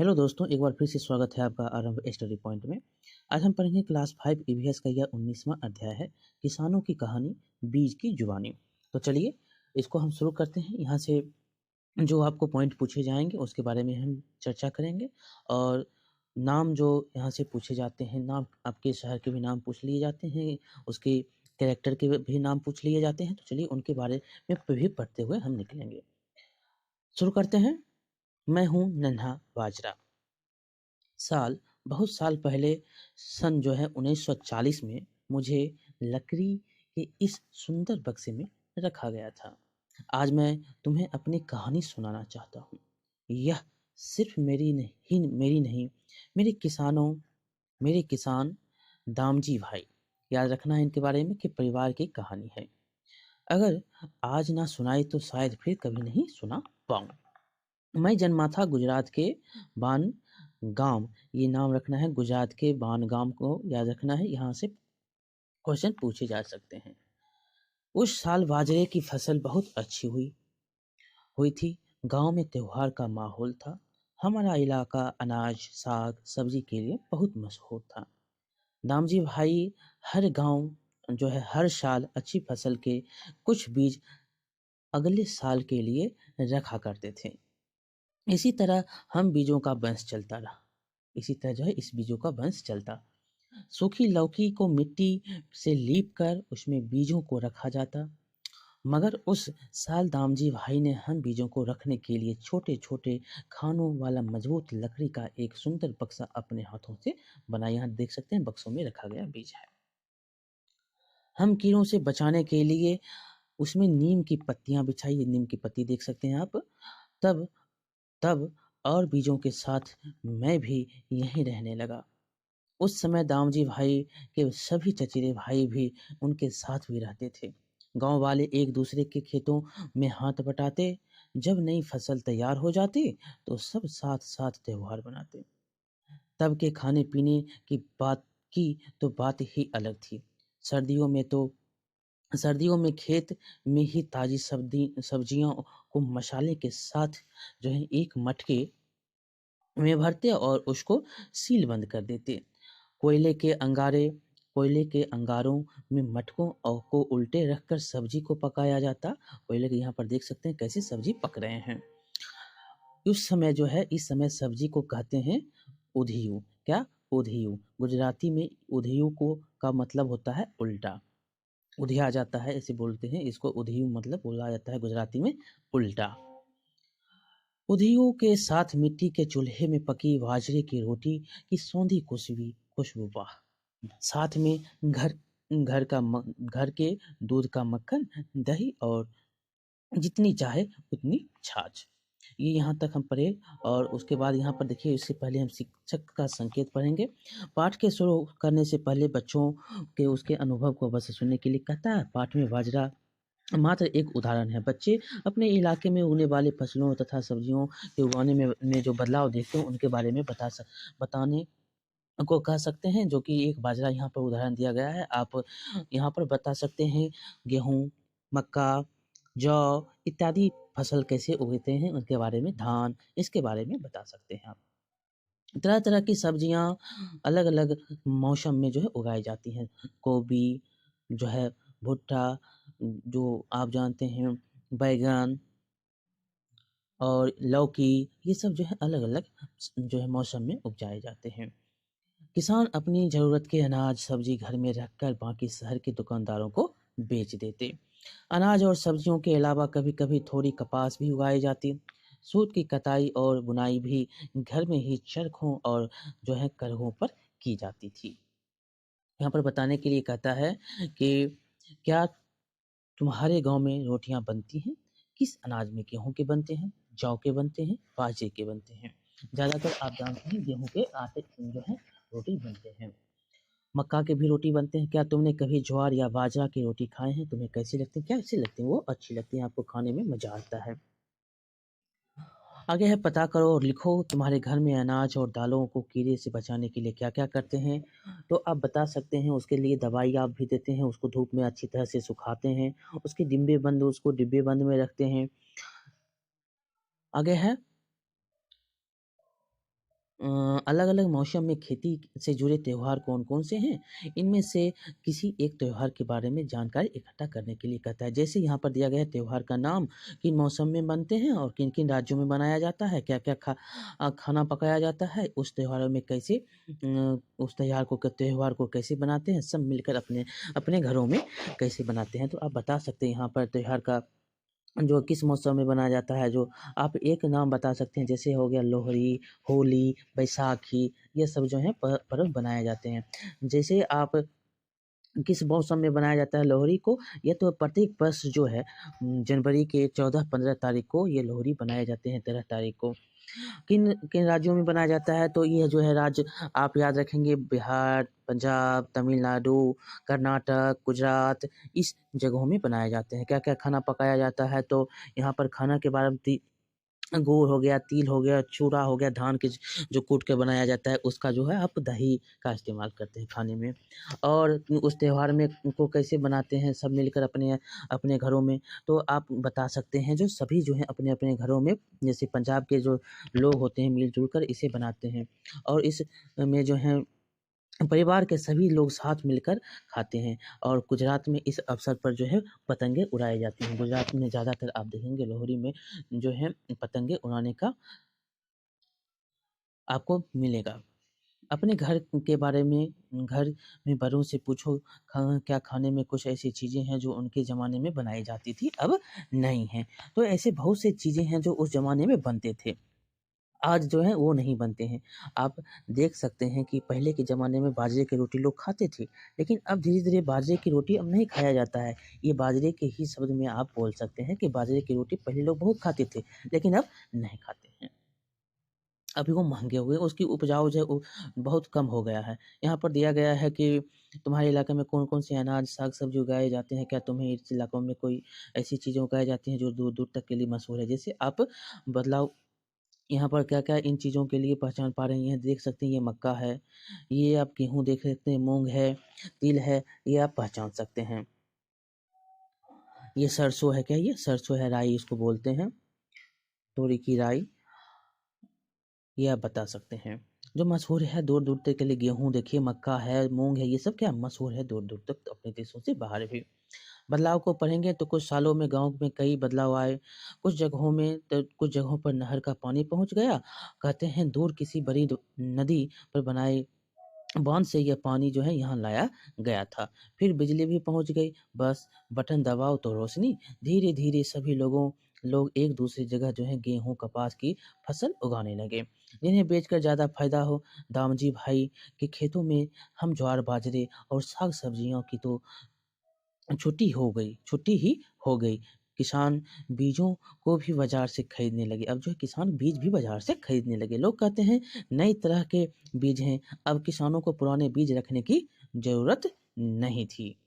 Hello दोस्तों, एक बार फिर से स्वागत है आपका आरंभ स्टडी पॉइंट में। आज हम पढ़ेंगे क्लास 5 ईवीएस का यह 19वां अध्याय है, किसानों की कहानी, बीज की जुबानी। तो चलिए इसको हम शुरू करते हैं। यहाँ से जो आपको पॉइंट पूछे जाएंगे उसके बारे में हम चर्चा करेंगे और नाम जो यहाँ से पूछे जाते हैं, नाम आपके शहर के भी नाम पूछ लिए जाते हैं, उसके कैरेक्टर के भी नाम पूछ लिए जाते हैं। तो चलिए उनके बारे में भी पढ़ते हुए हम निकलेंगे। शुरू करते हैं। मैं हूँ नन्हा बाजरा। साल बहुत साल पहले सन जो है 1940 में मुझे लकड़ी के इस सुंदर बक्से में रखा गया था। आज मैं तुम्हें अपनी कहानी सुनाना चाहता हूँ। यह सिर्फ मेरी नहीं, मेरे किसान दामजी भाई, याद रखना है इनके बारे में कि परिवार की कहानी है। अगर आज ना सुनाई तो शायद फिर कभी नहीं सुना पाऊँ। मैं जन्मा था गुजरात के बान गांव, ये नाम रखना है, गुजरात के बान गांव को याद रखना है। यहाँ से क्वेश्चन पूछे जा सकते हैं। उस साल बाजरे की फसल बहुत अच्छी हुई थी। गांव में त्योहार का माहौल था। हमारा इलाका अनाज, साग, सब्जी के लिए बहुत मशहूर था। दामजी भाई हर साल अच्छी फसल के कुछ बीज अगले साल के लिए रखा करते थे। इसी तरह हम बीजों का वंश चलता रहा। इसी तरह जो है इस बीजों का वंश चलता। सूखी लौकी को मिट्टी से लीप कर उसमें बीजों को रखा जाता। मगर उस साल दामजी भाई ने हम बीजों को रखने के लिए छोटे छोटे खानों वाला मजबूत लकड़ी का एक सुंदर बक्सा अपने हाथों से बनाया। यहाँ देख सकते हैं बक्सों में रखा गया बीज है। हम कीड़ों से बचाने के लिए उसमें नीम की पत्तियां बिछाई। नीम की पत्ती देख सकते हैं आप। तब तब और बीजों के साथ मैं भी यहीं रहने लगा। उस समय दामजी भाई के सभी चचेरे भाई भी उनके साथ भी रहते थे। गांव वाले एक दूसरे के खेतों में हाथ बटाते। जब नई फसल तैयार हो जाती तो सब साथ साथ त्योहार बनाते। तब के खाने पीने की तो बात ही अलग थी। सर्दियों में तो सर्दियों में खेत में ही ताजी सब्जियों को मसाले के साथ जो है एक मटके में भरते और उसको सील बंद कर देते। कोयले के अंगारे कोयले के अंगारों में मटकों और को उल्टे रखकर सब्जी को पकाया जाता। कोयले के यहाँ पर देख सकते हैं कैसे सब्जी पक रहे हैं। इस समय सब्जी को कहते हैं उधियू। क्या? उधियू। गुजराती में उधियू को का मतलब होता है उल्टा, उधिया जाता है, ऐसे बोलते हैं इसको। उधियू मतलब बोला जाता है गुजराती में उल्टा। उधियों के साथ मिट्टी के चूल्हे में पकी बाजरे की रोटी की सौंधी खुशबू, वाह! साथ में घर के दूध का मक्खन, दही और जितनी चाहे उतनी छाछ। ये यहाँ तक हम पढ़े। और उसके बाद यहाँ पर देखिए, इससे पहले हम शिक्षक का संकेत पढ़ेंगे। पाठ के शुरू करने से पहले बच्चों के उसके अनुभव को बस सुनने के लिए कहता है। पाठ में बाजरा मात्र एक उदाहरण है। बच्चे अपने इलाके में उगने वाले फसलों तथा सब्जियों के उगाने में जो बदलाव देखते हैं उनके बारे में बताने को कह सकते हैं, जो कि एक बाजरा यहाँ पर उदाहरण दिया गया है। आप यहाँ पर बता सकते हैं गेहूँ, मक्का, जौ इत्यादि फसल कैसे उगते हैं उनके बारे में, धान, इसके बारे में बता सकते हैं आप। तरह तरह की सब्जियाँ अलग अलग मौसम में जो है उगाई जाती हैं। गोभी जो है, भुट्टा जो आप जानते हैं, बैगन और लौकी, ये सब जो है अलग अलग जो है मौसम में उपजाए जाते हैं। किसान अपनी ज़रूरत के अनाज सब्जी घर में रखकर बाकी शहर के दुकानदारों को बेच देते। अनाज और सब्जियों के अलावा कभी कभी थोड़ी कपास भी उगाई जाती। सूत की कताई और बुनाई भी घर में ही चरखों और जो है करघों पर की जाती थी। यहाँ पर बताने के लिए कहता है कि क्या तुम्हारे गांव में रोटियां बनती हैं? किस अनाज में? गेहूं के बनते हैं, जौ के बनते हैं, बाजरे के बनते हैं। ज़्यादातर आप जानते हैं गेहूं के आटे जो है रोटी बनते हैं। मक्का के भी रोटी बनते हैं। क्या तुमने कभी ज्वार या बाजरा की रोटी खाए हैं? तुम्हें कैसी लगती है? कैसी लगती है? वो अच्छी लगती है, आपको खाने में मजा आता है। आगे है, पता करो और लिखो तुम्हारे घर में अनाज और दालों को कीड़े से बचाने के लिए क्या क्या करते हैं। तो आप बता सकते हैं। उसके लिए दवाई आप भी देते हैं, उसको धूप में अच्छी तरह से सुखाते हैं, उसको डिब्बे बंद में रखते हैं। आगे है, अलग-अलग मौसम में खेती से जुड़े त्योहार कौन-कौन से हैं? इनमें से किसी एक त्योहार के बारे में जानकारी इकट्ठा करने के लिए कहता है। जैसे यहाँ पर दिया गया है त्योहार का नाम, किन मौसम में बनते हैं और किन-किन राज्यों में मनाया जाता है, क्या-क्या खाना पकाया जाता है, उस त्योहारों में कैसे उस त्योहार को कैसे बनाते हैं, सब मिलकर अपने अपने घरों में कैसे बनाते हैं। तो आप बता सकते हैं यहाँ पर त्योहार का जो किस मौसम में बनाया जाता है, जो आप एक नाम बता सकते हैं, जैसे हो गया लोहड़ी, होली, बैसाखी, ये सब जो हैं प पर्व बनाए जाते हैं। जैसे आप किस मौसम में बनाया जाता है लोहड़ी को, ये तो प्रत्येक वर्ष जो है जनवरी के 14-15 तारीख को ये लोहड़ी बनाए जाते हैं, 13 तारीख को। किन किन राज्यों में बनाया जाता है, तो ये जो है राज्य आप याद रखेंगे बिहार, पंजाब, तमिलनाडु, कर्नाटक, गुजरात, इस जगहों में बनाए जाते हैं। क्या-क्या खाना पकाया जाता है, तो यहाँ पर खाना के बारे में गुड़ हो गया, तिल हो गया, चूड़ा हो गया, धान के जो कूट के बनाया जाता है, उसका जो है आप दही का इस्तेमाल करते हैं खाने में। और उस त्योहार में को कैसे बनाते हैं सब मिलकर अपने अपने घरों में, तो आप बता सकते हैं जो सभी जो हैं अपने-अपने घरों में, जैसे पंजाब के जो लोग होते हैं मिल-जुल कर इसे बनाते हैं। और इस में जो है परिवार के सभी लोग साथ मिलकर खाते हैं। और गुजरात में इस अवसर पर जो है पतंगे उड़ाई जाती हैं। गुजरात में ज़्यादातर आप देखेंगे लोहड़ी में जो है पतंगे उड़ाने का आपको मिलेगा। अपने घर के बारे में घर में बड़ों से पूछो क्या खाने में कुछ ऐसी चीज़ें हैं जो उनके ज़माने में बनाई जाती थी, अब नहीं हैं। तो ऐसे बहुत से चीज़ें हैं जो उस ज़माने में बनते थे। आज जो है वो नहीं बनते हैं। आप देख सकते हैं कि पहले के ज़माने में बाजरे की रोटी लोग खाते थे, लेकिन अब धीरे-धीरे बाजरे की रोटी अब नहीं खाया जाता है। ये बाजरे के ही शब्द में आप बोल सकते हैं कि बाजरे की रोटी पहले लोग बहुत खाते थे, लेकिन अब नहीं खाते हैं। अभी वो महँगे हो गए, उसकी उपजाऊ जो है वो बहुत कम हो गया है। यहाँ पर दिया गया है कि तुम्हारे इलाके में कौन-कौन से अनाज, साग-सब्ज़ी उगाए जाते हैं? क्या तुम्हें इस इलाकों में कोई ऐसी चीज़ें उगाई जाती हैं जो दूर-दूर तक के लिए मशहूर है? जैसे आप बदलाव यहाँ पर क्या-क्या इन चीज़ों के लिए पहचान पा रही हैं, देख सकते हैं ये मक्का है, ये आप गेहूँ देख सकते हैं, मूँग है, तिल है, ये आप पहचान सकते हैं। ये सरसों है क्या ये? सरसों है, राई इसको बोलते हैं, तोरी की राई, ये आप बता सकते हैं। जो मशहूर है दूर-दूर तक के लिए गेहूँ देखिए, मक्का है, मूँग है, ये सब क्या मशहूर है दूर-दूर तक अपने देशों से बाहर भी। बदलाव को पढ़ेंगे तो कुछ सालों में गाँव में कई बदलाव आए। कुछ जगहों पर नहर का पानी पहुँच गया। कहते हैं दूर किसी बड़ी नदी पर बनाए बाँध से यह पानी जो है यहाँ लाया गया था। फिर बिजली भी पहुँच गई, बस बटन दबाओ तो रोशनी। धीरे-धीरे सभी लोग एक दूसरी जगह जो है गेहूँ, कपास की फसल उगाने लगे, जिन्हें बेचकर ज़्यादा फ़ायदा हो। दामजी भाई के खेतों में हम ज्वार, बाजरे और साग-सब्जियों की तो छुट्टी ही हो गई। किसान बीजों को भी बाज़ार से खरीदने लगे। अब जो है किसान बीज भी बाज़ार से खरीदने लगे। लोग कहते हैं नई तरह के बीज हैं, अब किसानों को पुराने बीज रखने की ज़रूरत नहीं थी।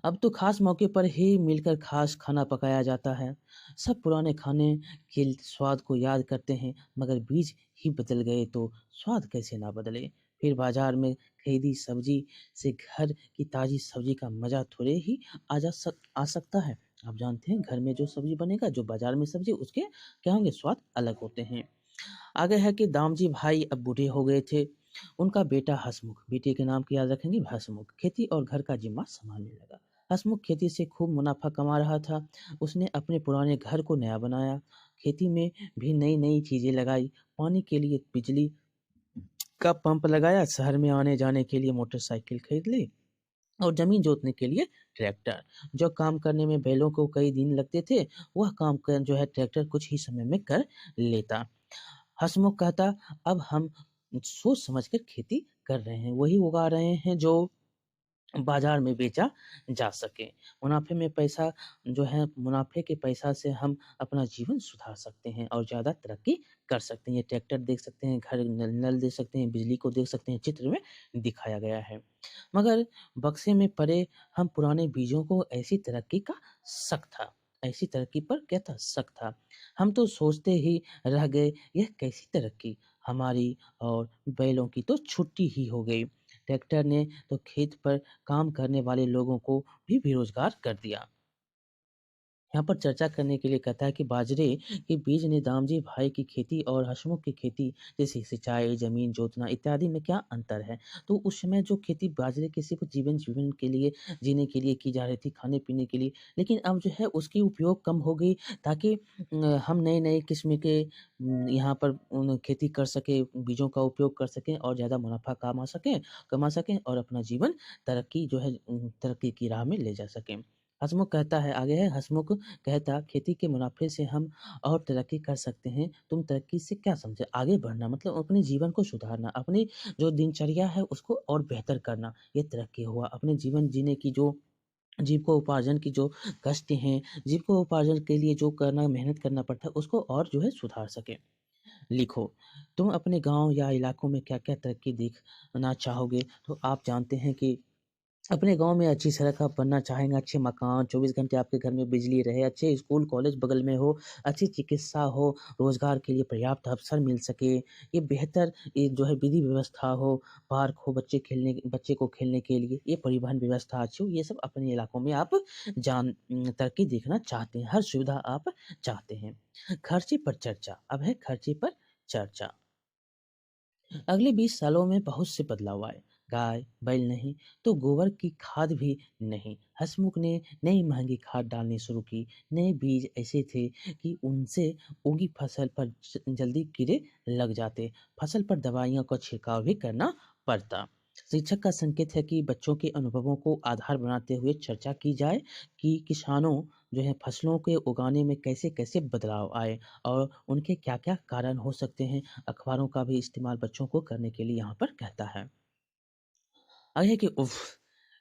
अब तो खास मौके पर ही मिलकर खास खाना पकाया जाता है। सब पुराने खाने के स्वाद को याद करते हैं, मगर बीज ही बदल गए तो स्वाद कैसे ना बदले। फिर बाजार में खरीदी सब्जी से घर की ताज़ी सब्जी का मज़ा थोड़े ही आ सकता है। आप जानते हैं घर में जो सब्जी बनेगा, जो बाजार में सब्जी उसके क्या होंगे स्वाद अलग होते हैं। आगे है कि दामजी भाई अब बूढ़े हो गए थे। उनका बेटा हसमुख, बेटे के नाम को याद रखेंगे हसमुख, खेती और घर का जिम्मा संभालने लगा। हसमुख खेती से खूब मुनाफा कमा रहा था। उसने अपने पुराने घर को नया बनाया, खेती में भी नई-नई चीजें लगाई, पानी के लिए बिजली का पंप लगाया, शहर में आने-जाने के लिए मोटरसाइकिल खरीद ली और जमीन जोतने के लिए ट्रैक्टर। जो काम करने में बैलों को कई दिन लगते थे, वह काम जो है ट्रैक्टर कुछ ही समय में कर लेता। हँसमुख कहता, अब हम सोच समझ कर खेती कर रहे हैं, वही उगा रहे हैं जो बाजार में बेचा जा सके। मुनाफे के पैसा से हम अपना जीवन सुधार सकते हैं और ज़्यादा तरक्की कर सकते हैं। ये ट्रैक्टर देख सकते हैं, घर नल देख सकते हैं, बिजली को देख सकते हैं, चित्र में दिखाया गया है। मगर बक्से में पड़े हम पुराने बीजों को ऐसी तरक्की पर क्या था शक था। हम तो सोचते ही रह गए यह कैसी तरक्की, हमारी और बैलों की तो छुट्टी ही हो गई। ट्रैक्टर ने तो खेत पर काम करने वाले लोगों को भी बेरोजगार कर दिया। यहाँ पर चर्चा करने के लिए कहता है कि बाजरे के बीज ने दामजी भाई की खेती और हसमुख की खेती जैसे सिंचाई, जमीन जोतना इत्यादि में क्या अंतर है? तो उस समय जो खेती बाजरे के सिर्फ़ जीवन के लिए जीने के लिए की जा रही थी, खाने-पीने के लिए, लेकिन अब जो है उसकी उपयोग कम हो गई ताकि हम नए-नए किस्म के यहाँ पर खेती कर सकें, बीजों का उपयोग कर सकें और ज़्यादा मुनाफ़ा कमा सकें और अपना जीवन तरक्की जो है तरक्की की राह में ले जा सकें। हँसमुख कहता है आगे है हँसमुख कहता खेती के मुनाफ़े से हम और तरक्की कर सकते हैं। तुम तरक्की से क्या समझे? आगे बढ़ना मतलब अपने जीवन को सुधारना, अपनी जो दिनचर्या है उसको और बेहतर करना, ये तरक्की हुआ। अपने जीवन जीने की जो जीविकोपार्जन की जो कष्ट हैं, जीविकोपार्जन के लिए जो करना मेहनत करना पड़ता है उसको और जो है सुधार सकें। लिखो, तुम अपने गाँव या इलाकों में क्या-क्या तरक्की देखना चाहोगे? तो आप जानते हैं कि अपने गाँव में अच्छी सड़क आप बनना चाहेंगे, अच्छे मकान, 24 घंटे आपके घर में बिजली रहे, अच्छे स्कूल, कॉलेज बगल में हो, अच्छी चिकित्सा हो, रोज़गार के लिए पर्याप्त अवसर मिल सके, ये बेहतर ये जो है विधि व्यवस्था हो, पार्क हो बच्चे को खेलने के लिए, ये परिवहन व्यवस्था अच्छी हो, ये सब अपने इलाकों में आप तरक्की देखना चाहते हैं, हर सुविधा आप चाहते हैं। खर्चे पर चर्चा, अब है खर्चे पर चर्चा। अगले 20 सालों में बहुत से बदलाव आए। गाय, बैल नहीं तो गोबर की खाद भी नहीं। हँसमुख ने नई महँगी खाद डालनी शुरू की। नए बीज ऐसे थे कि उनसे उगी फसल पर जल्दी कीड़े लग जाते। फसल पर दवाइयों का छिड़काव भी करना पड़ता। शिक्षक का संकेत है कि बच्चों के अनुभवों को आधार बनाते हुए चर्चा की जाए कि किसानों जो है फसलों के उगाने में कैसे-कैसे बदलाव आए और उनके क्या-क्या कारण हो सकते हैं। अखबारों का भी इस्तेमाल बच्चों को करने के लिए यहाँ पर कहता है। आगे कि उफ़!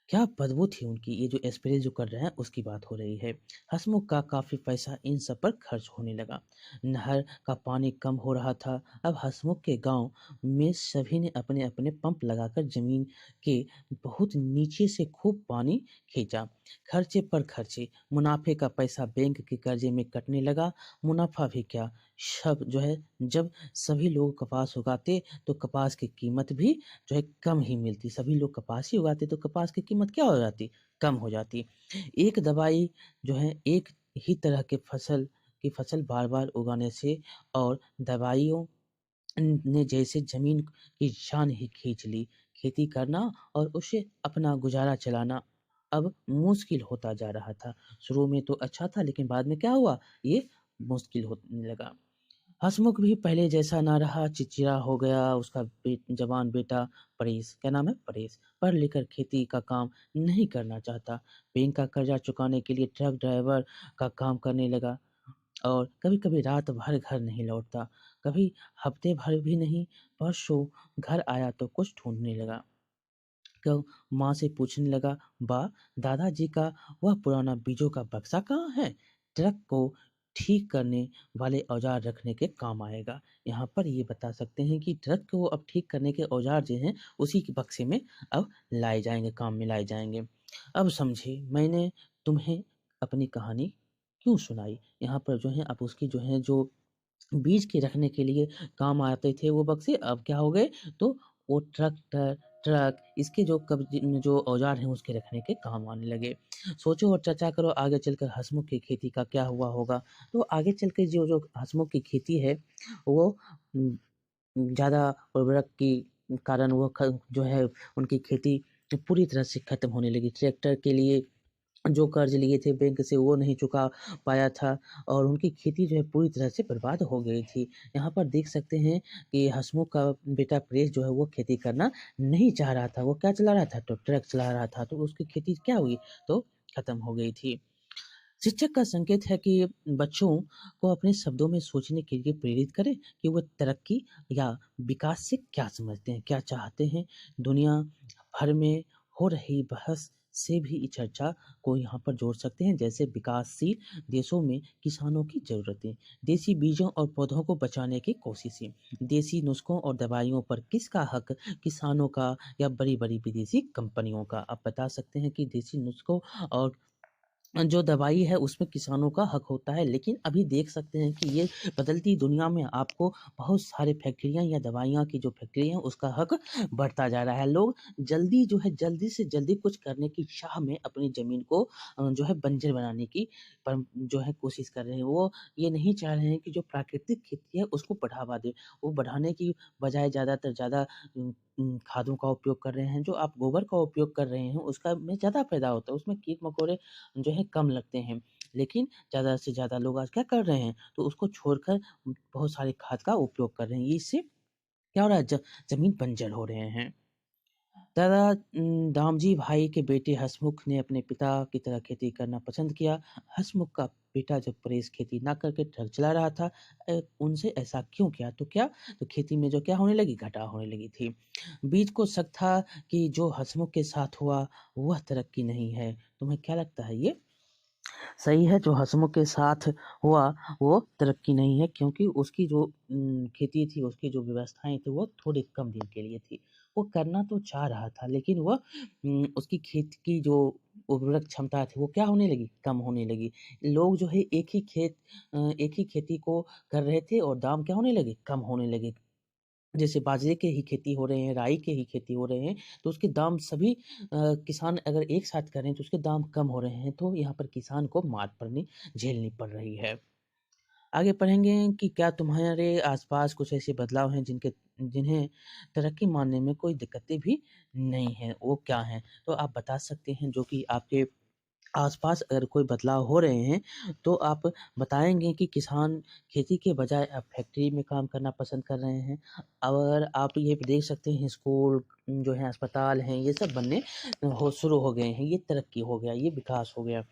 क्या बदबू थी उनकी, ये जो स्प्रे जो कर रहे हैं उसकी बात हो रही है। हँसमुख का काफ़ी पैसा इन सब पर खर्च होने लगा। नहर का पानी कम हो रहा था। अब हँसमुख के गाँव में सभी ने अपने-अपने पंप लगाकर ज़मीन के बहुत नीचे से खूब पानी खींचा। खर्चे पर खर्चे, मुनाफ़े का पैसा बैंक के कर्ज़े में कटने लगा। मुनाफ़ा भी क्या, सब जो है जब सभी लोग कपास उगाते तो कपास की कीमत भी जो है कम ही मिलती। सभी लोग कपास ही उगाते तो कपास की कीमत क्या हो जाती? कम हो जाती। एक दवाई जो है एक ही तरह के फसल बार-बार उगाने से और दवाइयों ने जैसे ज़मीन की जान ही खींच ली। खेती करना और उससे अपना गुज़ारा चलाना अब मुश्किल होता जा रहा था। शुरू में तो अच्छा था लेकिन बाद में क्या हुआ? ये मुश्किल होने लगा। हँसमुख भी पहले जैसा ना रहा, चिड़चिड़ा हो गया, उसका जवान बेटा परेश, क्या नाम है? परेश, पढ़ लिख कर खेती का काम नहीं करना चाहता। बैंक का कर्जा चुकाने के लिए ट्रक ड्राइवर का काम करने लगा और कभी-कभी रात भर घर नहीं लौटता, कभी हफ्ते भर भी नहीं, परसों घर आया तो कुछ ढूँढने लगा। तो माँ से पूछने लगा, "बा, दादाजी का वह पुराना बीजों का बक्सा कहाँ है? ट्रक को ठीक करने वाले औजार रखने के काम आएगा।" यहाँ पर ये बता सकते हैं कि ट्रक को अब ठीक करने के औजार जो हैं, उसी के बक्से में अब लाए जाएँगे, काम में लाए जाएँगे। अब समझे, मैंने तुम्हें अपनी कहानी क्यों सुनाई? यहाँ पर जो है अब उसकी जो है जो बीज के रखने के लिए काम आते थे वो बक्से अब क्या हो गए तो वो ट्रक इसके जो औजार हैं उसके रखने के काम आने लगे। सोचो और चर्चा करो आगे चलकर हँसमुख की खेती का क्या हुआ होगा? तो आगे चल के जो जो हँसमुख की खेती है वो ज़्यादा उर्वरक के कारण वो ख जो है उनकी खेती पूरी तरह से खत्म होने लगी। ट्रैक्टर के लिए जो कर्ज़ लिए थे बैंक से वो नहीं चुका पाया था और उनकी खेती जो है पूरी तरह से बर्बाद हो गई थी। यहाँ पर देख सकते हैं कि हँसमुख का बेटा परेश जो है वो खेती करना नहीं चाह रहा था। वो क्या चला रहा था? तो ट्रक चला रहा था, तो उसकी खेती क्या हुई? तो खत्म हो गई थी। शिक्षक का संकेत है कि बच्चों को अपने शब्दों में सोचने के लिए प्रेरित करें कि वो तरक्की या विकास से क्या समझते हैं, क्या चाहते हैं। दुनिया भर में हो रही बहस से भी इस चर्चा को यहाँ पर जोड़ सकते हैं जैसे विकासशील देशों में किसानों की ज़रूरतें, देसी बीजों और पौधों को बचाने की कोशिशें, देसी नुस्खों और दवाइयों पर किसका हक, किसानों का या बड़ी-बड़ी विदेशी कंपनियों का। आप बता सकते हैं कि देसी नुस्खों और जो दवाई है उसमें किसानों का हक होता है, लेकिन अभी देख सकते हैं कि ये बदलती दुनिया में आपको बहुत सारे फैक्ट्रियाँ या दवाइयाँ की जो फैक्ट्री हैं उसका हक बढ़ता जा रहा है। लोग जल्दी जो है जल्दी से जल्दी कुछ करने की चाह में अपनी ज़मीन को जो है बंजर बनाने की जो है कोशिश कर रहे हैं। वो ये नहीं चाह रहे हैं कि जो प्राकृतिक खेती है उसको बढ़ावा दें। वो बढ़ाने की बजाय ज़्यादातर ज़्यादा खादों का उपयोग कर रहे हैं। जो आप गोबर का उपयोग कर रहे हैं उसका में ज़्यादा फ़ायदा होता है, उसमें कीट-मकोड़े जो है कम लगते हैं। लेकिन ज़्यादा से ज़्यादा लोग आज क्या कर रहे हैं, तो उसको छोड़कर बहुत सारे खाद का उपयोग कर रहे हैं। इससे क्या हो रहा है ज़मीन बंजर हो रहे हैं। दादा दामजी भाई के बेटे हँसमुख ने अपने पिता की तरह खेती करना पसंद किया। हँसमुख का बेटा जब परेश खेती ना करके ट्रक चला रहा था उनसे ऐसा क्यों किया? तो क्या? तो खेती में जो क्या होने लगी? घाटा होने लगी थी। बीच को शक था कि जो हँसमुख के साथ हुआ, वह तरक्की नहीं है। तुम्हें क्या लगता है ये? सही है, जो हँसमुख के साथ हुआ वो तरक्की नहीं है क्योंकि उसकी जो खेती थी, उसकी जो व्यवस्थाएँ थी वो थोड़ी कम दिन के लिए थी। वो करना तो चाह रहा था लेकिन वह उसकी खेत की जो उर्वरक क्षमता थी वो क्या होने लगी? कम होने लगी। लोग जो है एक ही खेती को कर रहे थे और दाम क्या होने लगे? कम होने लगे। जैसे बाजरे के ही खेती हो रहे हैं, राई के ही खेती हो रहे हैं, तो उसके दाम सभी किसान अगर एक साथ करें तो उसके दाम कम हो रहे हैं, तो यहाँ पर किसान को मार पड़नी झेलनी पड़ रही है। आगे पढ़ेंगे कि क्या तुम्हारे आस-पास कुछ ऐसे बदलाव हैं जिन्हें तरक्की मानने में कोई दिक्कतें भी नहीं हैं, वो क्या हैं? तो आप बता सकते हैं जो कि आपके आस-पास अगर कोई बदलाव हो रहे हैं, तो आप बताएँगे कि किसान खेती के बजाय अब फैक्ट्री में काम करना पसंद कर रहे हैं। और आप ये भी देख सकते हैं स्कूल जो है, अस्पताल हैं, ये सब बनने हो शुरू हो गए हैं। ये तरक्की हो गया, ये विकास हो गया।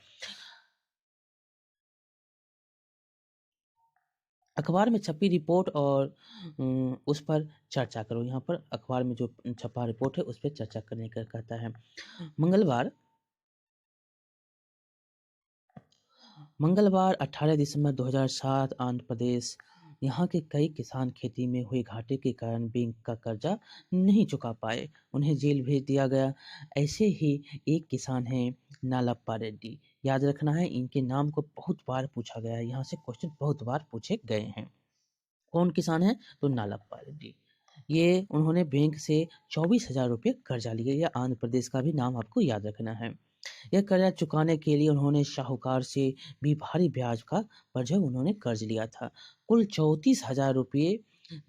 अखबार में छपी रिपोर्ट और उस पर चर्चा करो। यहाँ पर अखबार में जो छपा रिपोर्ट है, उस पे चर्चा करने का कहता है। मंगलवार मंगलवार 18 दिसंबर 2007 आंध्र प्रदेश। यहाँ के कई किसान खेती में हुए घाटे के कारण बैंक का कर्जा नहीं चुका पाए। उन्हें जेल भेज दिया गया। ऐसे ही एक किसान हैं नालप्पा रेड्डी। याद रखना है इनके नाम को बहुत बार पूछा गया है। यहाँ से क्वेश्चन बहुत बार पूछे गए हैं। कौन किसान है? तो नालप्पा रेड्डी। ये उन्होंने बैंक से 24,000 रुपये कर्जा लिए। यह आंध्र प्रदेश का भी नाम आपको याद रखना है। यह कर्जा चुकाने के लिए उन्होंने शाहूकार से भी भारी ब्याज का पर जो उन्होंने कर्ज लिया था। कुल 34,000 रुपये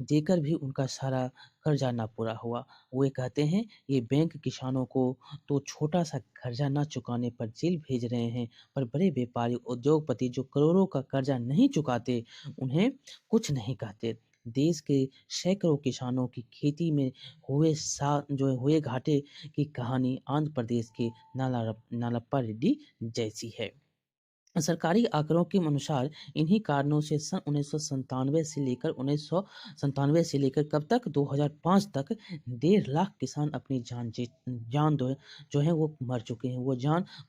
देकर भी उनका सारा कर्जा ना पूरा हुआ। वे कहते हैं ये बैंक किसानों को तो छोटा सा कर्जा ना चुकाने पर जेल भेज रहे हैं, पर बड़े व्यापारी उद्योगपति जो करोड़ों का कर्जा नहीं चुकाते उन्हें कुछ नहीं कहते। देश के सैकड़ों किसानों की खेती में हुए घाटे की कहानी आंध्र प्रदेश के नालप्पा रेड्डी जैसी है। सरकारी आंकड़ों के अनुसार इन्हीं कारणों से सन 1997 से लेकर कब तक 2005 तक 1.5 लाख किसान अपनी जान जो है वो मर चुके हैं। वो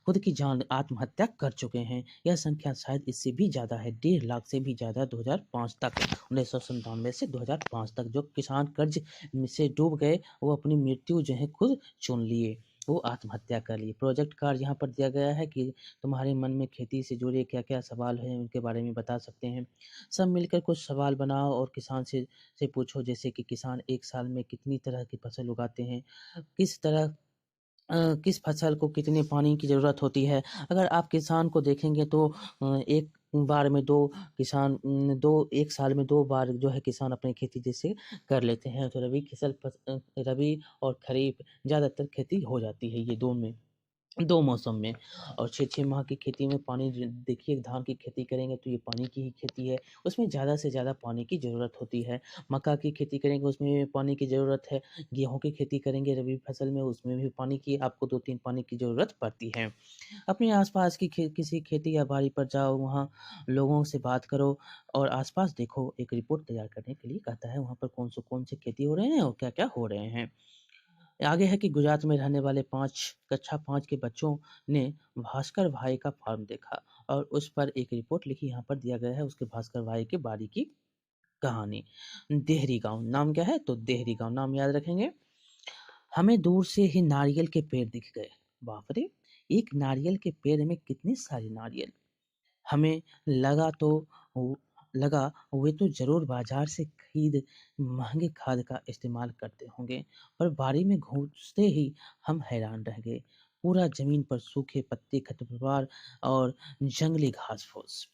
खुद की जान आत्महत्या कर चुके हैं। यह संख्या शायद इससे भी ज़्यादा है, 1.5 लाख से भी ज़्यादा 2005 तक, 1997 से 2005 तक जो किसान कर्ज में से डूब गए, वो अपनी मृत्यु जो है खुद चुन लिए, वो आत्महत्या कर लिए। प्रोजेक्ट कार्ड यहाँ पर दिया गया है कि तुम्हारे मन में खेती से जुड़े क्या-क्या सवाल हैं, उनके बारे में बता सकते हैं। सब मिलकर कुछ सवाल बनाओ और किसान से पूछो जैसे कि किसान एक साल में कितनी तरह की फसल उगाते हैं? किस तरह किस फसल को कितने पानी की ज़रूरत होती है? अगर आप किसान को देखेंगे तो एक बार में 2 एक साल में 2 बार जो है किसान अपनी खेती जैसे कर लेते हैं। तो रबी और खरीफ ज़्यादातर खेती हो जाती है ये 2 मौसम में। और 6-6 माह की खेती में पानी देखिए धान की खेती करेंगे तो ये पानी की ही खेती है, उसमें ज़्यादा से ज़्यादा पानी की ज़रूरत होती है। मक्का की खेती करेंगे उसमें भी पानी की ज़रूरत है। गेहूँ की खेती करेंगे रबी फसल में उसमें भी पानी की आपको 2-3 पानी की ज़रूरत पड़ती है। अपने आस-पास की किसी खेती या बाड़ी पर जाओ, वहाँ लोगों से बात करो और आस-पास देखो। एक रिपोर्ट तैयार करने के लिए कहता है वहाँ पर कौन से खेती हो रहे हैं और क्या-क्या हो रहे हैं। आगे है कि गुजरात में रहने वाले 5 कक्षा 5 के बच्चों ने भास्कर भाई का फार्म देखा और उस पर एक रिपोर्ट लिखी। यहाँ पर दिया गया है उसके भास्कर भाई के बाड़ी की कहानी। देहरी गाँव नाम क्या है? तो देहरी गाँव नाम याद रखेंगे। हमें दूर से ही नारियल के पेड़ दिख गए। बाप रे! एक नारियल के पेड़ में कितने सारे नारियल। हमें लगा तो वो लगा वे तो ज़रूर बाज़ार से खरीद महँगे खाद का इस्तेमाल करते होंगे, पर बाड़ी में घुसते ही हम हैरान रह गए। पूरा ज़मीन पर सूखे पत्ते, खरपतवार और जंगली घास-फूस।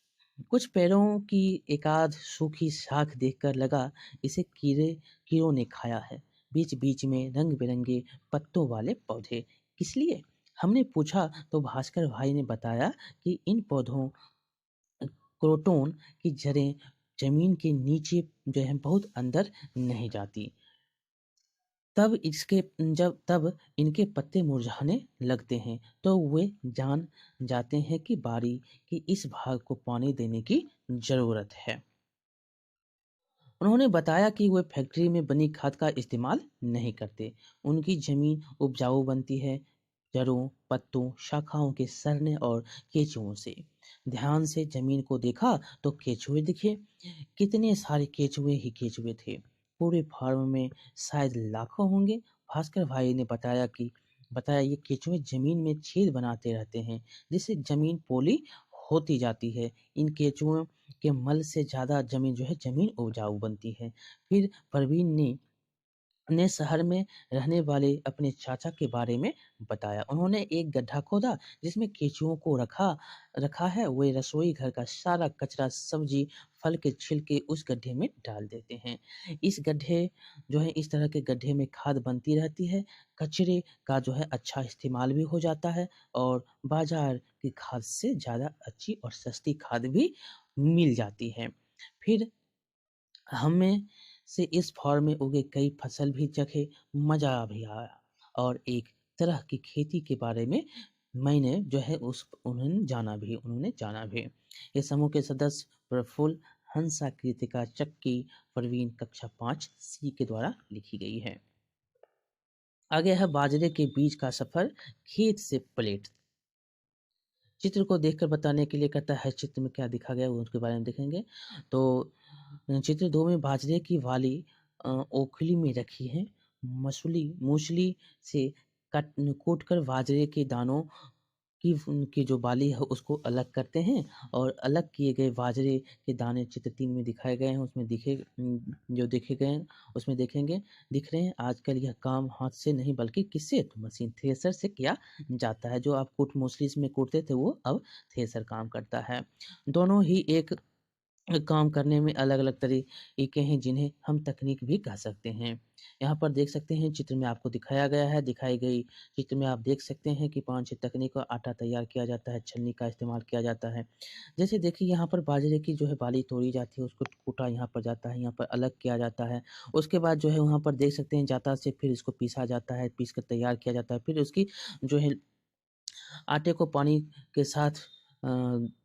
कुछ पेड़ों की एकाध सूखी शाख देखकर लगा इसे कीड़ों ने खाया है। बीच-बीच में रंग-बिरंगे पत्तों वाले पौधे। किस लिए? हमने पूछा तो भास्कर भाई ने बताया कि इन पौधों क्रोटोन की जड़ें ज़मीन के नीचे जो है बहुत अंदर नहीं जाती। तब इनके पत्ते मुरझाने लगते हैं, तो वे जान जाते हैं कि बाड़ी के इस भाग को पानी देने की ज़रूरत है। उन्होंने बताया कि वे फैक्ट्री में बनी खाद का इस्तेमाल नहीं करते। उनकी ज़मीन उपजाऊ बनती है जड़ों, पत्तों, शाखाओं के सड़ने और केंचुओं से। ध्यान से ज़मीन को देखा तो केंचुए दिखे। कितने सारे केंचुए ही केंचुए थे। पूरे फार्म में शायद लाखों होंगे। भास्कर भाई ने बताया ये केंचुए ज़मीन में छेद बनाते रहते हैं, जिससे ज़मीन पोली होती जाती है। इन केंचुओं के मल से ज़्यादा ज़मीन उपजाऊ बनती है। फिर परवीन ने शहर में रहने वाले अपने चाचा के बारे में बताया। उन्होंने एक गड्ढा खोदा जिसमें केंचुओं को रखा रखा है। वे रसोई घर का सारा कचरा, सब्जी, फल के छिलके उस गड्ढे में डाल देते हैं। इस तरह के गड्ढे में खाद बनती रहती है। कचरे का अच्छा इस्तेमाल भी हो जाता है और बाजार की खाद से ज़्यादा अच्छी और सस्ती खाद भी मिल जाती है। फिर हमें से इस फॉर्म में उगे कई फसल भी चखे, मज़ा भी आया और एक तरह की खेती के बारे में मैंने उन्होंने जाना भी। ये समूह के सदस्य प्रफुल्ल, हंसा, कृतिका, चक्की, परवीन कक्षा 5 सी के द्वारा लिखी गई है। आगे है बाजरे के बीज का सफर खेत से प्लेट। चित्र को देखकर बताने के लिए कहता है चित्र में क्या दिखा गया है वो उसके बारे में देखेंगे। तो चित्र 2 में बाजरे की वाली ओखली में रखी है। मूसली से कूटकर बाजरे के दानों की जो बाली है उसको अलग करते हैं और अलग किए गए बाजरे के दाने चित्र 3 में दिखाए गए हैं जो देखे गए हैं उसमें देखेंगे दिख रहे हैं। आजकल यह काम हाथ से नहीं बल्कि किससे? तो मशीन थ्रेसर से किया जाता है। जो आप मूसली में कूटते थे वो अब थ्रेसर काम करता है। दोनों ही एक काम करने में अलग-अलग तरीके हैं जिन्हें हम तकनीक भी कह सकते हैं। यहाँ पर देख सकते हैं चित्र में आपको दिखाया गया है, दिखाई गई चित्र में आप देख सकते हैं कि 5-6 तकनीक का आटा तैयार किया जाता है, छलनी का इस्तेमाल किया जाता है। जैसे देखिए यहाँ पर बाजरे की बाली तोड़ी जाती है, उसको कूटा यहाँ पर जाता है, यहाँ पर अलग किया जाता है। उसके बाद वहाँ पर देख सकते हैं जाँता से फिर इसको पीसा जाता है, पीस कर तैयार किया जाता है। फिर उसकी जो है आटे को पानी के साथ अ,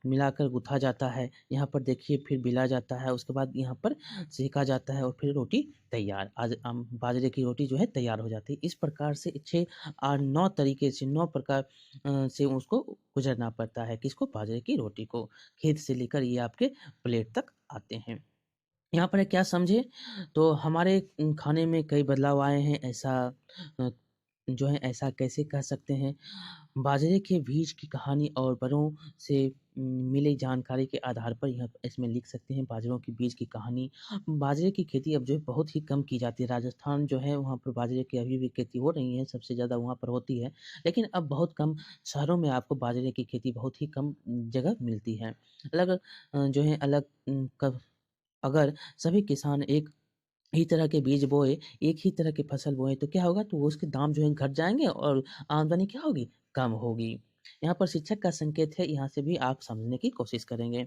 मिलाकर गूँथा जाता है। यहाँ पर देखिए फिर बेला जाता है, उसके बाद यहाँ पर सेंका जाता है और फिर रोटी तैयार। बाजरे की रोटी तैयार हो जाती है। इस प्रकार से 6 8 9 तरीके से 9 प्रकार से उसको गुज़रना पड़ता है। किसको? बाजरे की रोटी को। खेत से लेकर ये आपके प्लेट तक आते हैं। यहाँ पर क्या समझे? तो हमारे खाने में कई बदलाव आए हैं। अ, ऐसा कैसे कह सकते हैं? बाजरे के बीज की कहानी और बड़ों से मिली जानकारी के आधार पर यह इसमें लिख सकते हैं बाजरों के बीज की कहानी। बाजरे की खेती अब बहुत ही कम की जाती है। राजस्थान वहाँ पर बाजरे की अभी भी खेती हो रही है, सबसे ज़्यादा वहाँ पर होती है। लेकिन अब बहुत कम शहरों में आपको बाजरे की खेती बहुत ही कम जगह मिलती है। अलग अलग कब अगर सभी किसान एक ही तरह के बीज बोए, एक ही तरह की फसल बोएँ तो क्या होगा? तो उसके दाम घट जाएँगे और आमदनी क्या होगी? कम होगी। यहाँ पर शिक्षक का संकेत है, यहाँ से भी आप समझने की कोशिश करेंगे।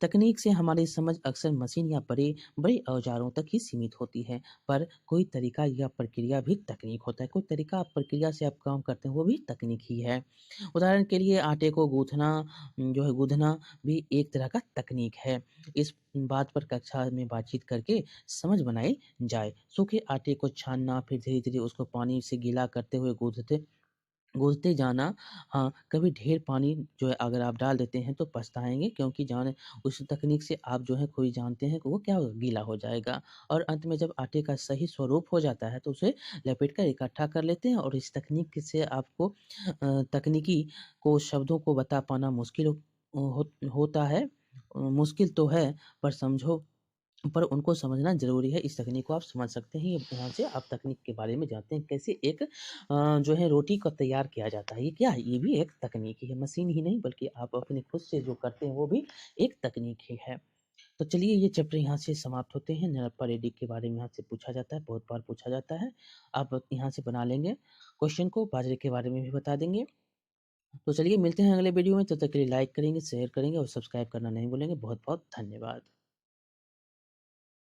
तकनीक से हमारी समझ अक्सर मशीन या बड़े औज़ारों तक ही सीमित होती है, पर कोई तरीका या प्रक्रिया भी तकनीक होता है। कोई तरीका प्रक्रिया से आप काम करते हैं, वो भी तकनीक ही है। उदाहरण के लिए आटे को गूँथना भी एक तरह का तकनीक है। इस बात पर कक्षा में बातचीत करके समझ बनाई जाए। सूखे आटे को छानना, फिर धीरे-धीरे उसको पानी से गीला करते हुए गूँथते गूँथते जाना। हाँ, कभी ढेर पानी जो है अगर आप डाल देते हैं तो पछताएँगे, क्योंकि जाने उस तकनीक से आप जो है कोई जानते हैं कि वो क्या गीला हो जाएगा। और अंत में जब आटे का सही स्वरूप हो जाता है तो उसे लपेट कर इकट्ठा कर लेते हैं, और इस तकनीक से आपको तकनीकी को शब्दों को बता पाना मुश्किल होता है। मुश्किल तो है, पर समझो पर उनको समझना ज़रूरी है। इस तकनीक को आप समझ सकते हैं। ये यहाँ से आप तकनीक के बारे में जानते हैं, कैसे एक जो है रोटी को तैयार किया जाता है। ये क्या है? ये भी एक तकनीक ही है, मशीन ही नहीं बल्कि आप अपने खुद से जो करते हैं वो भी एक तकनीक ही है। तो चलिए ये चैप्टर यहाँ से समाप्त होते हैं। नरप्पा रेड्डी के बारे में यहाँ से पूछा जाता है, बहुत बार पूछा जाता है। आप यहाँ से बना लेंगे क्वेश्चन को, बाजरे के बारे में भी बता देंगे। तो चलिए मिलते हैं अगले वीडियो में, तब तक के लिए लाइक करेंगे, शेयर करेंगे और सब्सक्राइब करना नहीं भूलेंगे। बहुत-बहुत धन्यवाद।